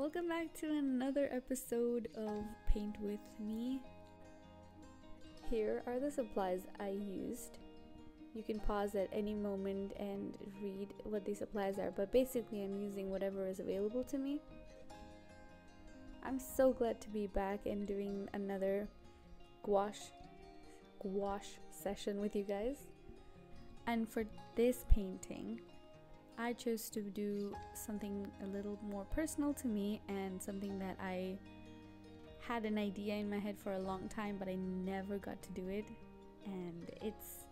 welcome back to another episode of Paint with me. Here are the supplies I used. You can pause at any moment and read what these supplies are, but basically I'm using whatever is available to me. I'm so glad to be back and doing another gouache session with you guys. And for this painting, I chose to do something a little more personal to me and something that I had an idea in my head for a long time, but I never got to do it. And it's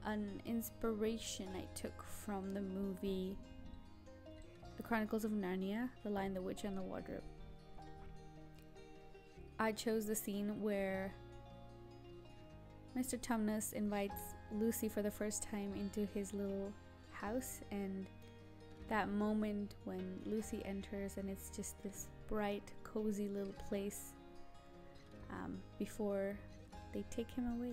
an inspiration I took from the movie The Chronicles of Narnia, The Lion, the Witch, and the Wardrobe. I chose the scene where Mr. Tumnus invites Lucy for the first time into his little house, and that moment when Lucy enters and it's just this bright, cozy little place before they take him away.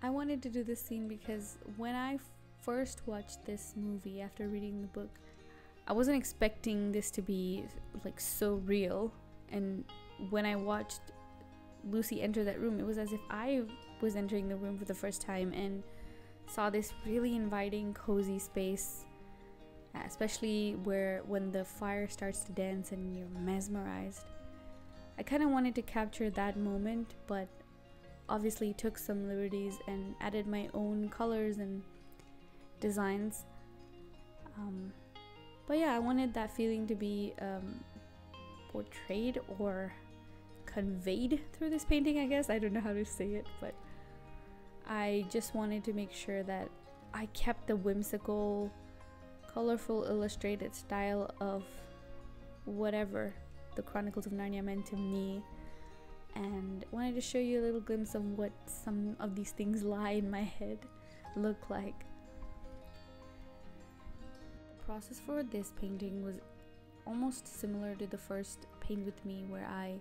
I wanted to do this scene because when I first watched this movie after reading the book, I wasn't expecting this to be like so real, and when I watched Lucy enter that room, it was as if I was entering the room for the first time and saw this really inviting, cozy space, especially when the fire starts to dance and you're mesmerized. I kind of wanted to capture that moment, but obviously took some liberties and added my own colors and designs. But yeah, I wanted that feeling to be portrayed or conveyed through this painting, I guess. I don't know how to say it, but I just wanted to make sure that I kept the whimsical, colorful, illustrated style of whatever the Chronicles of Narnia meant to me, and wanted to show you a little glimpse of what some of these things lie in my head look like. The process for this painting was almost similar to the first Paint With Me, where I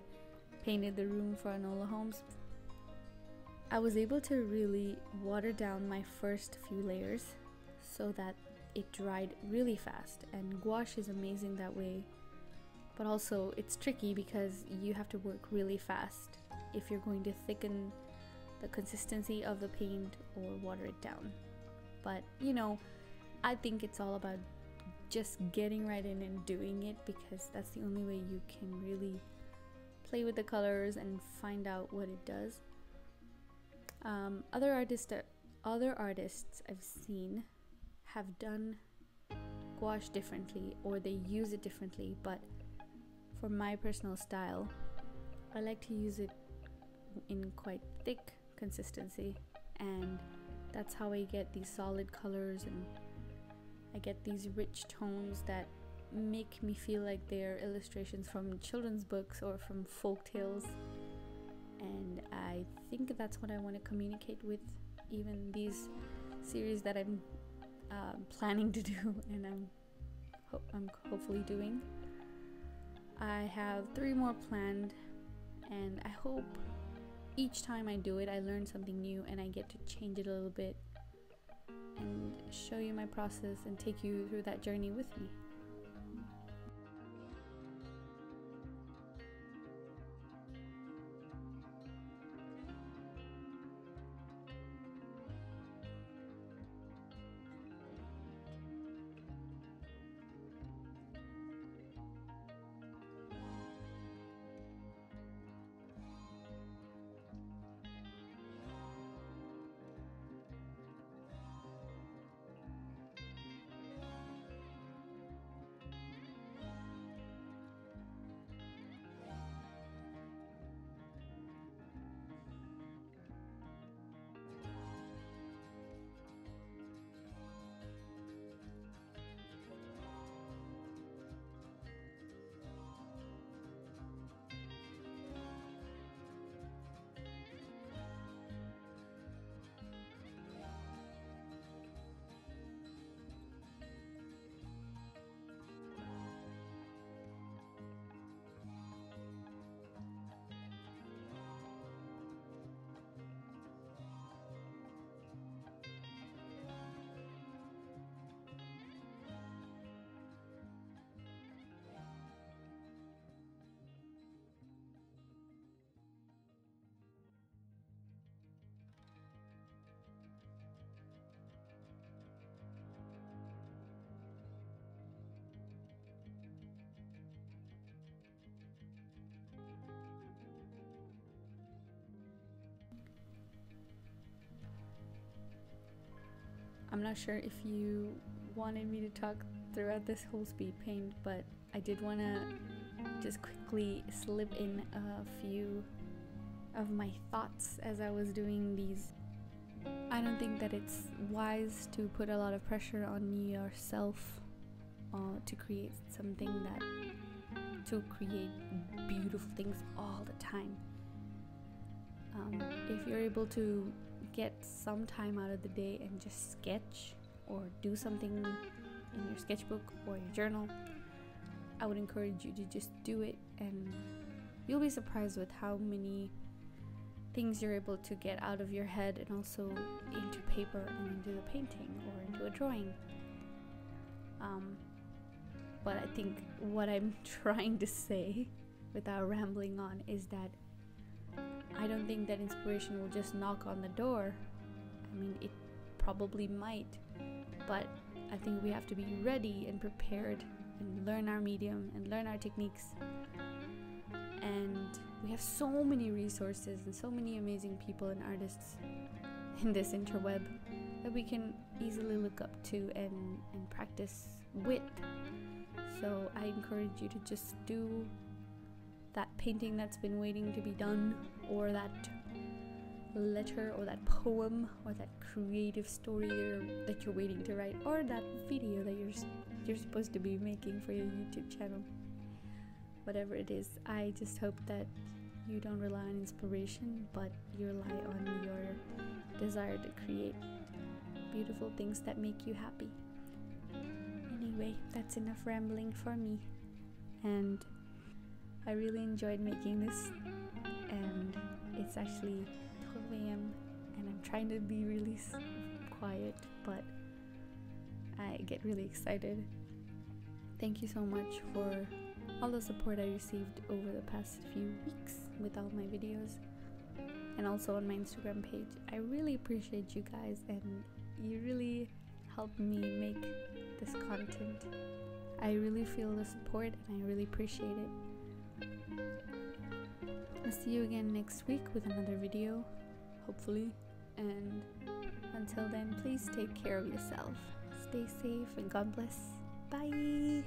painted the room for Enola Holmes. I was able to really water down my first few layers so that it dried really fast, and gouache is amazing that way, but also it's tricky because you have to work really fast if you're going to thicken the consistency of the paint or water it down. But you know, I think it's all about just getting right in and doing it, because that's the only way you can really play with the colors and find out what it does. Other artists I've seen have done gouache differently, or they use it differently, but for my personal style, I like to use it in quite thick consistency, and that's how I get these solid colors and I get these rich tones that make me feel like they're illustrations from children's books or from folk tales. And I think that's what I want to communicate with even these series that I'm planning to do, and I'm hopefully doing. I have 3 more planned, and I hope each time I do it I learn something new and I get to change it a little bit and show you my process and take you through that journey with me. not sure if you wanted me to talk throughout this whole speed paint, but I did want to just quickly slip in a few of my thoughts as I was doing these. I don't think that it's wise to put a lot of pressure on yourself to create something to create beautiful things all the time. If you're able to get some time out of the day and just sketch or do something in your sketchbook or your journal, I would encourage you to just do it, and you'll be surprised with how many things you're able to get out of your head and also into paper and into the painting or into a drawing. But I think what I'm trying to say without rambling on is that I don't think that inspiration will just knock on the door. I mean, it probably might, but I think we have to be ready and prepared and learn our medium and learn our techniques. And we have so many resources and so many amazing people and artists in this interweb that we can easily look up to and practice with. So I encourage you to just do that painting that's been waiting to be done, or that letter or that poem or that creative story that you're waiting to write, or that video that you're supposed to be making for your YouTube channel. Whatever it is, I just hope that you don't rely on inspiration, but you rely on your desire to create beautiful things that make you happy. Anyway, that's enough rambling for me, and I really enjoyed making this, and it's actually 12 a.m. and I'm trying to be really quiet, but I get really excited. Thank you so much for all the support I received over the past few weeks with all my videos, and also on my Instagram page. I really appreciate you guys, and you really helped me make this content. I really feel the support and I really appreciate it. I'll see you again next week with another video, hopefully, and until then, please take care of yourself. Stay safe and God bless. Bye!